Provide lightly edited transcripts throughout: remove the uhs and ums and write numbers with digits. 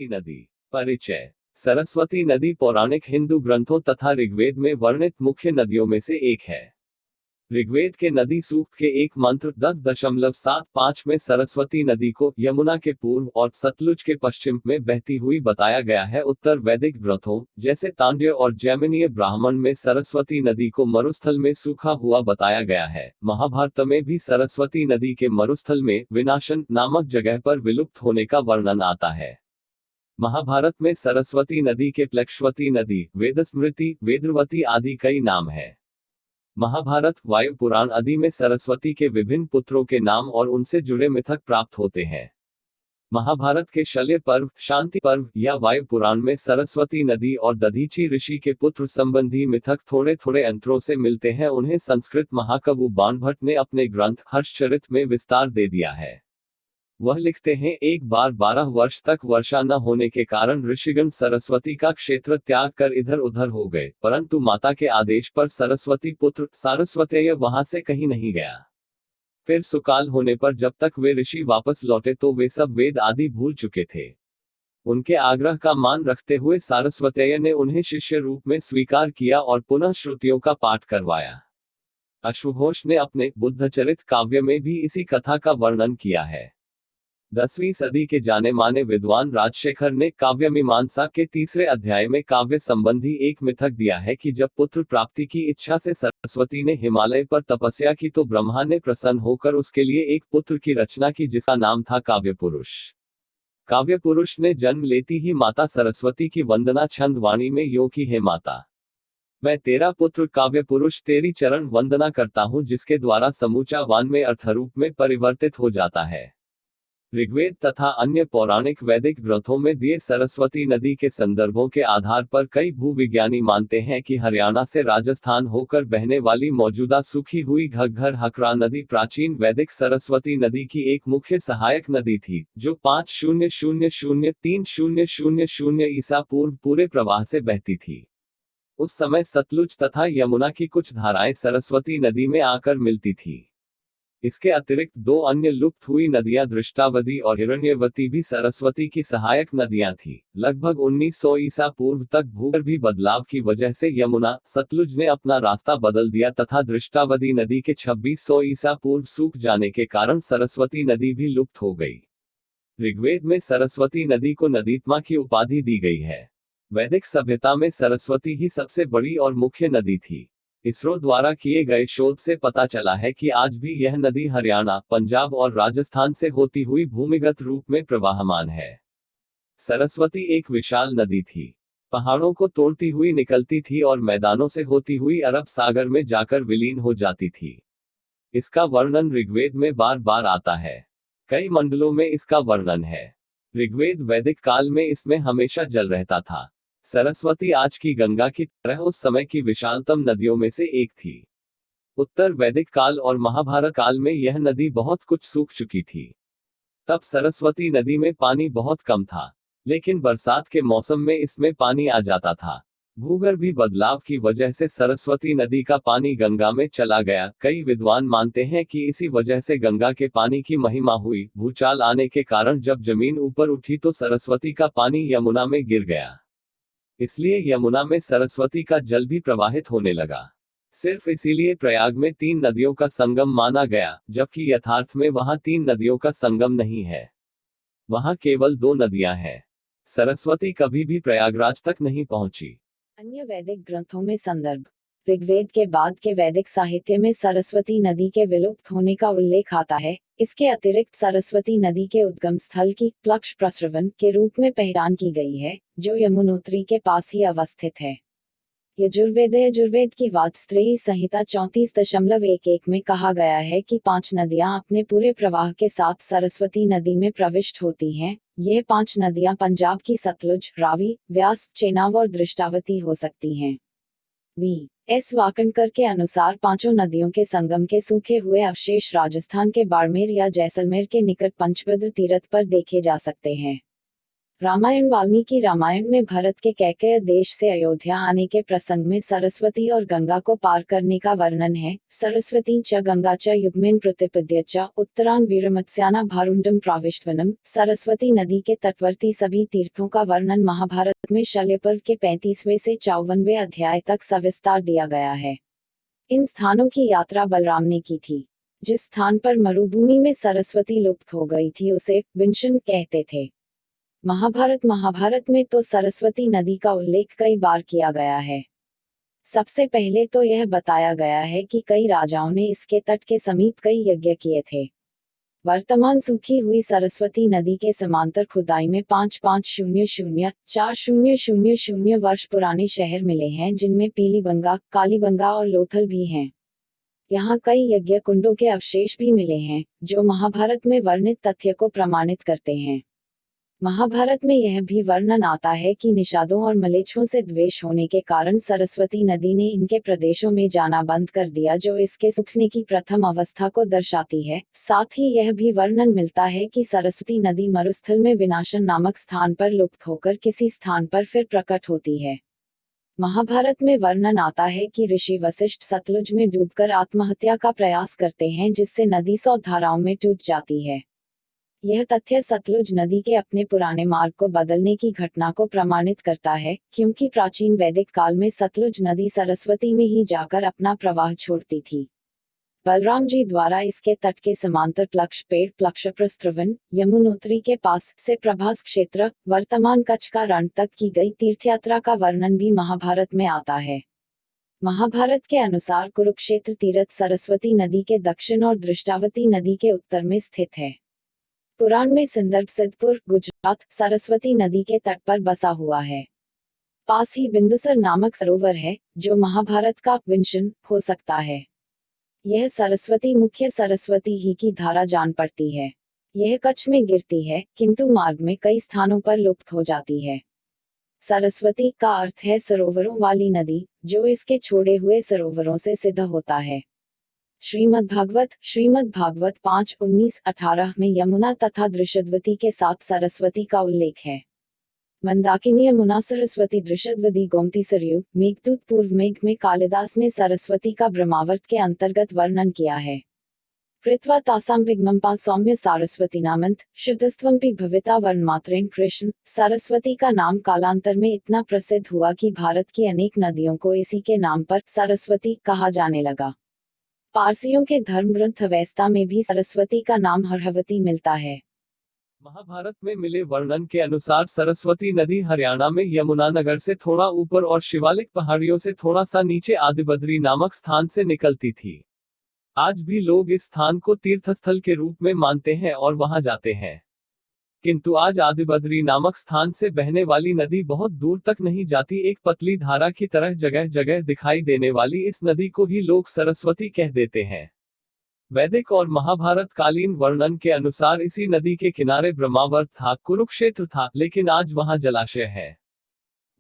नदी। परिचय। सरस्वती नदी पौराणिक हिंदू ग्रंथों तथा ऋग्वेद में वर्णित मुख्य नदियों में से एक है। ऋग्वेद के नदी सूक्त के एक मंत्र 10.75 में सरस्वती नदी को यमुना के पूर्व और सतलुज के पश्चिम में बहती हुई बताया गया है। उत्तर वैदिक ग्रंथों जैसे तांड्य और जैमिनीय ब्राह्मण में सरस्वती नदी को मरुस्थल में सूखा हुआ बताया गया है। महाभारत में भी सरस्वती नदी के मरुस्थल में विनाशन नामक जगह पर विलुप्त होने का वर्णन आता है। महाभारत में सरस्वती नदी के प्लक्षवती नदी, वेदस्मृति, वेद्रवती आदि कई नाम है। महाभारत, वायु पुराण आदि में सरस्वती के विभिन्न पुत्रों के नाम और उनसे जुड़े मिथक प्राप्त होते हैं। महाभारत के शल्य पर्व, शांति पर्व या वायु पुराण में सरस्वती नदी और दधीची ऋषि के पुत्र संबंधी मिथक थोड़े थोड़े अंतरों से मिलते हैं। उन्हें संस्कृत महाकवि बाणभट्ट ने अपने ग्रंथ हर्षचरित में विस्तार दे दिया है। वह लिखते हैं, एक बार 12 वर्ष तक वर्षा न होने के कारण ऋषिगण सरस्वती का क्षेत्र त्याग कर इधर उधर हो गए, परंतु माता के आदेश पर सरस्वती पुत्र सारस्वतेय वहां से कहीं नहीं गया। फिर सुकाल होने पर जब तक वे ऋषि वापस लौटे तो वे सब वेद आदि भूल चुके थे। उनके आग्रह का मान रखते हुए सारस्वतेय ने उन्हें शिष्य रूप में स्वीकार किया और पुनः श्रुतियों का पाठ करवाया। अश्वघोष ने अपने बुद्धचरित काव्य में भी इसी कथा का वर्णन किया है। 10वीं सदी के जाने माने विद्वान राजशेखर ने काव्य मीमांसा के 3 अध्याय में काव्य संबंधी एक मिथक दिया है कि जब पुत्र प्राप्ति की इच्छा से सरस्वती ने हिमालय पर तपस्या की तो ब्रह्मा ने प्रसन्न होकर उसके लिए एक पुत्र की रचना की जिसका नाम था काव्य पुरुष। काव्य पुरुष ने जन्म लेती ही माता सरस्वती की वंदना छंद वाणी में यूं की, हे माता, मैं तेरा पुत्र काव्य पुरुष तेरी चरण वंदना करता हूं, जिसके द्वारा समूचा वान में अर्थरूप में परिवर्तित हो जाता है। ऋग्वेद तथा अन्य पौराणिक वैदिक ग्रंथों में दिए सरस्वती नदी के संदर्भों के आधार पर कई भूविज्ञानी मानते हैं कि हरियाणा से राजस्थान होकर बहने वाली मौजूदा सूखी हुई घग्घर हकरा नदी प्राचीन वैदिक सरस्वती नदी की एक मुख्य सहायक नदी थी, जो 5000-3000 ईसा पूर्व पूरे प्रवाह से बहती थी। उस समय सतलुज तथा यमुना की कुछ धाराएं सरस्वती नदी में आकर मिलती थी। इसके अतिरिक्त 2 अन्य लुप्त हुई नदियां दृष्टावती और हिरण्यवती भी सरस्वती की सहायक नदियां थीं। लगभग 1900 ईसा पूर्व तक भूगर्भीय बदलाव की वजह से यमुना, सतलुज ने अपना रास्ता बदल दिया तथा दृष्टावती नदी के 2600 ईसा पूर्व सूख जाने के कारण सरस्वती नदी भी लुप्त हो गई। ऋग्वेद में सरस्वती नदी को नदीत्मा की उपाधि दी गई है। वैदिक सभ्यता में सरस्वती ही सबसे बड़ी और मुख्य नदी थी। इसरो द्वारा किए गए शोध से पता चला है कि आज भी यह नदी हरियाणा, पंजाब और राजस्थान से होती हुई भूमिगत रूप में प्रवाहमान है। सरस्वती एक विशाल नदी थी। पहाड़ों को तोड़ती हुई निकलती थी और मैदानों से होती हुई अरब सागर में जाकर विलीन हो जाती थी। इसका वर्णन ऋग्वेद में बार बार आता है। कई मंडलों में इसका वर्णन है। ऋग्वेद वैदिक काल में इसमें हमेशा जल रहता था। सरस्वती आज की गंगा की तरह उस समय की विशालतम नदियों में से एक थी। उत्तर वैदिक काल और महाभारत काल में यह नदी बहुत कुछ सूख चुकी थी। तब सरस्वती नदी में पानी बहुत कम था, लेकिन बरसात के मौसम में इसमें पानी आ जाता था। भूगर्भीय बदलाव की वजह से सरस्वती नदी का पानी गंगा में चला गया। कई विद्वान मानते हैं कि इसी वजह से गंगा के पानी की महिमा हुई। भूचाल आने के कारण जब जमीन ऊपर उठी तो सरस्वती का पानी यमुना में गिर गया। इसलिए यमुना में सरस्वती का जल भी प्रवाहित होने लगा। सिर्फ इसीलिए प्रयाग में 3 नदियों का संगम माना गया, जबकि यथार्थ में वहां 3 नदियों का संगम नहीं है। वहां केवल 2 नदियां हैं। सरस्वती कभी भी प्रयागराज तक नहीं पहुंची। अन्य वैदिक ग्रंथों में संदर्भ। ऋग्वेद के बाद के वैदिक साहित्य में सरस्वती नदी के विलुप्त होने का उल्लेख आता है। इसके अतिरिक्त सरस्वती नदी के उद्गम स्थल की प्लक्ष प्रस्रवण के रूप में पहचान की गई है, जो यमुनोत्री के पास ही अवस्थित है। यजुर्वेद की वाचस्त्रेयी संहिता 34.11 में कहा गया है कि 5 नदियां अपने पूरे प्रवाह के साथ सरस्वती नदी में प्रविष्ट होती हैं। ये 5 नदियां पंजाब की सतलुज, रावी, व्यास, चेनाब और दृष्टावती हो सकती हैं। V.S. वाकणकर के अनुसार पांचों नदियों के संगम के सूखे हुए अवशेष राजस्थान के बाड़मेर या जैसलमेर के निकट पंचभद्र तीरथ पर देखे जा सकते हैं। रामायण वाल्मीकि रामायण में भरत के कैकेय देश से अयोध्या आने के प्रसंग में सरस्वती और गंगा को पार करने का वर्णन है। सरस्वती च गंगा च युग्मेन प्रतिपद्य च उत्तरान वीरमत्स्याना भारुंडम प्राविष्टवनम। सरस्वती नदी के तटवर्ती सभी तीर्थों का वर्णन महाभारत में शल्य पर्व के 35वें से 54वें अध्याय तक सविस्तार दिया गया है। इन स्थानों की यात्रा बलराम ने की थी। जिस स्थान पर मरुभूमि में सरस्वती लुप्त हो गई थी उसे विंशन कहते थे। महाभारत में तो सरस्वती नदी का उल्लेख कई बार किया गया है। सबसे पहले तो यह बताया गया है कि कई राजाओं ने इसके तट के समीप कई यज्ञ किए थे। वर्तमान सूखी हुई सरस्वती नदी के समांतर खुदाई में 5500-4000 वर्ष पुराने शहर मिले हैं, जिनमें पीलीबंगा, कालीबंगा और लोथल भी हैं। यहाँ कई यज्ञ कुंडों के अवशेष भी मिले हैं, जो महाभारत में वर्णित तथ्य को प्रमाणित करते हैं। महाभारत में यह भी वर्णन आता है कि निषादों और मलेच्छों से द्वेष होने के कारण सरस्वती नदी ने इनके प्रदेशों में जाना बंद कर दिया, जो इसके सूखने की प्रथम अवस्था को दर्शाती है। साथ ही यह भी वर्णन मिलता है कि सरस्वती नदी मरुस्थल में विनाशन नामक स्थान पर लुप्त होकर किसी स्थान पर फिर प्रकट होती है। महाभारत में वर्णन आता है कि ऋषि वशिष्ठ सतलुज में डूबकर आत्महत्या का प्रयास करते हैं, जिससे नदी 100 धाराओं में टूट जाती है। यह तथ्य सतलुज नदी के अपने पुराने मार्ग को बदलने की घटना को प्रमाणित करता है, क्योंकि प्राचीन वैदिक काल में सतलुज नदी सरस्वती में ही जाकर अपना प्रवाह छोड़ती थी। बलराम जी द्वारा इसके तट के समांतर प्लक्ष पेड़ प्लक्षप्रस्त्रवन यमुनोत्री के पास से प्रभास क्षेत्र वर्तमान कच्छ का रण तक की गई तीर्थयात्रा का वर्णन भी महाभारत में आता है। महाभारत के अनुसार कुरुक्षेत्र तीर्थ सरस्वती नदी के दक्षिण और दृष्टावती नदी के उत्तर में स्थित है। पुराण में संदर्भ सिद्धपुर गुजरात सरस्वती नदी के तट पर बसा हुआ है। पास ही बिंदुसर नामक सरोवर है, जो महाभारत का विंशन हो सकता है। यह सरस्वती मुख्य सरस्वती ही की धारा जान पड़ती है। यह कच्छ में गिरती है, किंतु मार्ग में कई स्थानों पर लुप्त हो जाती है। सरस्वती का अर्थ है सरोवरों वाली नदी, जो इसके छोड़े हुए सरोवरों से सिद्ध होता है। श्रीमद् भागवत 5:19-18 में यमुना तथा दृषद्वती के साथ सरस्वती का उल्लेख है। मंदाकिनी यमुना सरस्वती दृषद्वती गोमती सरयू मेघदूत पूर्व मेघ में कालिदास ने सरस्वती का ब्रह्मावर्त के अंतर्गत वर्णन किया है। कृत्वा तासाम विग्मंपा सौम्य सारस्वती नामंत शुद्धस्त्वंपि भविता वर्णमात्रेण कृष्ण। सरस्वती का नाम कालांतर में इतना प्रसिद्ध हुआ कि भारत की अनेक नदियों को इसी के नाम पर सरस्वती कहा जाने लगा। पारसियों के धर्म ग्रंथ अवेस्ता में भी सरस्वती का नाम हरहवती मिलता है। महाभारत में मिले वर्णन के अनुसार सरस्वती नदी हरियाणा में यमुनानगर से थोड़ा ऊपर और शिवालिक पहाड़ियों से थोड़ा सा नीचे आदिबद्री नामक स्थान से निकलती थी। आज भी लोग इस स्थान को तीर्थस्थल के रूप में मानते हैं और वहां जाते हैं, किंतु आज आदिबद्री नामक स्थान से बहने वाली नदी बहुत दूर तक नहीं जाती। एक पतली धारा की तरह जगह जगह दिखाई देने वाली इस नदी को ही लोग सरस्वती कह देते हैं। वैदिक और महाभारत कालीन वर्णन के अनुसार इसी नदी के किनारे ब्रह्मावर्त था, कुरुक्षेत्र था, लेकिन आज वहां जलाशय है।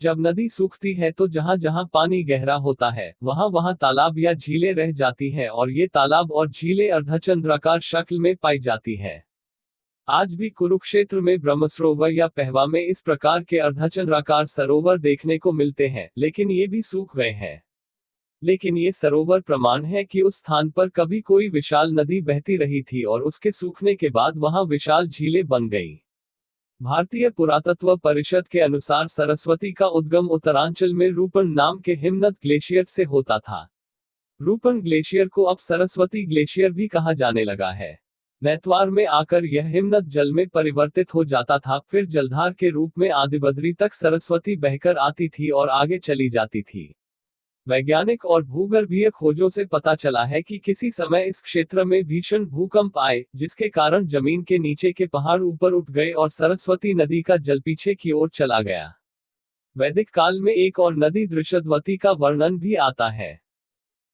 जब नदी सूखती है तो जहां जहां पानी गहरा होता है, वहां वहां तालाब या झीलें रह जाती हैं, और ये तालाब और झीलें अर्धचंद्राकार शक्ल में पाई जाती हैं। आज भी कुरुक्षेत्र में ब्रह्मसरोवर या पहवा में इस प्रकार के अर्धचंद्राकार सरोवर देखने को मिलते हैं, लेकिन ये भी सूख गए हैं। लेकिन ये सरोवर प्रमाण है कि उस स्थान पर कभी कोई विशाल नदी बहती रही थी और उसके सूखने के बाद वहां विशाल झीलें बन गईं। भारतीय पुरातत्व परिषद के अनुसार सरस्वती का उद्गम उत्तरांचल में रूपन नाम के हिमनद ग्लेशियर से होता था। रूपन ग्लेशियर को अब सरस्वती ग्लेशियर भी कहा जाने लगा है। नैतवार में आकर यह हिमनद जल में परिवर्तित हो जाता था, फिर जलधार के रूप में आदिबद्री तक सरस्वती बहकर आती थी और आगे चली जाती थी। वैज्ञानिक और भूगर्भीय खोजों से पता चला है कि किसी समय इस क्षेत्र में भीषण भूकंप आए, जिसके कारण जमीन के नीचे के पहाड़ ऊपर उठ गए और सरस्वती नदी का जल पीछे की ओर चला गया। वैदिक काल में एक और नदी दृषद्वती का वर्णन भी आता है।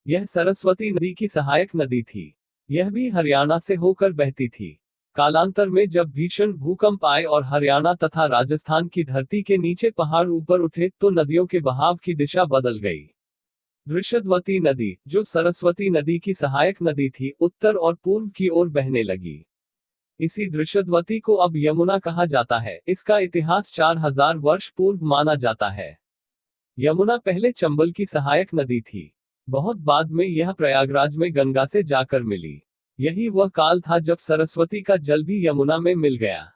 यह सरस्वती नदी की सहायक नदी थी। यह भी हरियाणा से होकर बहती थी। कालांतर में जब भीषण भूकंप आए और हरियाणा तथा राजस्थान की धरती के नीचे पहाड़ ऊपर उठे, तो नदियों के बहाव की दिशा बदल गई। दृषद्वती नदी, जो सरस्वती नदी की सहायक नदी थी, उत्तर और पूर्व की ओर बहने लगी। इसी दृश्यवती को अब यमुना कहा जाता है। इसका इतिहास 4000 वर्ष पूर्व माना जाता है। यमुना पहले चंबल की सहायक नदी थी। बहुत बाद में यह प्रयागराज में गंगा से जाकर मिली। यही वह काल था जब सरस्वती का जल भी यमुना में मिल गया।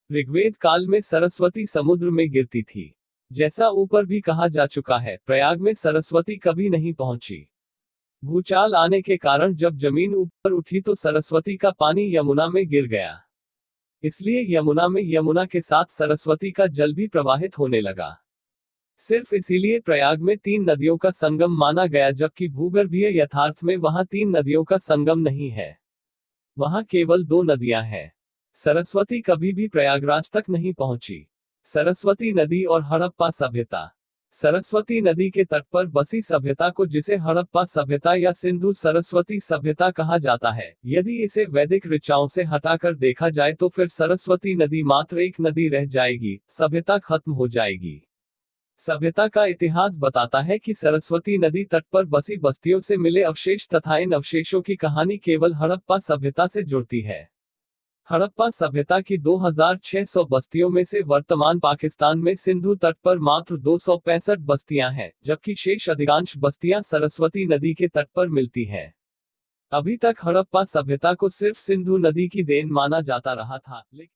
ऋग्वेद काल में सरस्वती समुद्र में गिरती थी। जैसा ऊपर भी कहा जा चुका है, प्रयाग में सरस्वती कभी नहीं पहुंची। भूचाल आने के कारण जब जमीन ऊपर उठी तो सरस्वती का पानी यमुना में गिर गया। इसलिए यमुना में यमुना के साथ सरस्वती का जल भी प्रवाहित होने लगा। सिर्फ इसीलिए प्रयाग में 3 नदियों का संगम माना गया, जबकि भूगर्भीय यथार्थ में वहां 3 नदियों का संगम नहीं है। वहां केवल 2 नदियां हैं। सरस्वती कभी भी प्रयागराज तक नहीं पहुंची। सरस्वती नदी और हड़प्पा सभ्यता। सरस्वती नदी के तट पर बसी सभ्यता को, जिसे हड़प्पा सभ्यता या सिंधु सरस्वती सभ्यता कहा जाता है, यदि इसे वैदिक ऋचाओं से हटाकर देखा जाए तो फिर सरस्वती नदी मात्र एक नदी रह जाएगी, सभ्यता खत्म हो जाएगी। सभ्यता का इतिहास बताता है कि सरस्वती नदी तट पर बसी बस्तियों से मिले अवशेष तथा इन अवशेषों की कहानी केवल हड़प्पा सभ्यता से जुड़ती है। हड़प्पा सभ्यता की 2600 बस्तियों में से वर्तमान पाकिस्तान में सिंधु तट पर मात्र 265 बस्तियां हैं, जबकि शेष अधिकांश बस्तियां सरस्वती नदी के तट पर मिलती हैं। अभी तक हड़प्पा सभ्यता को सिर्फ सिंधु नदी की देन माना जाता रहा था, लेकिन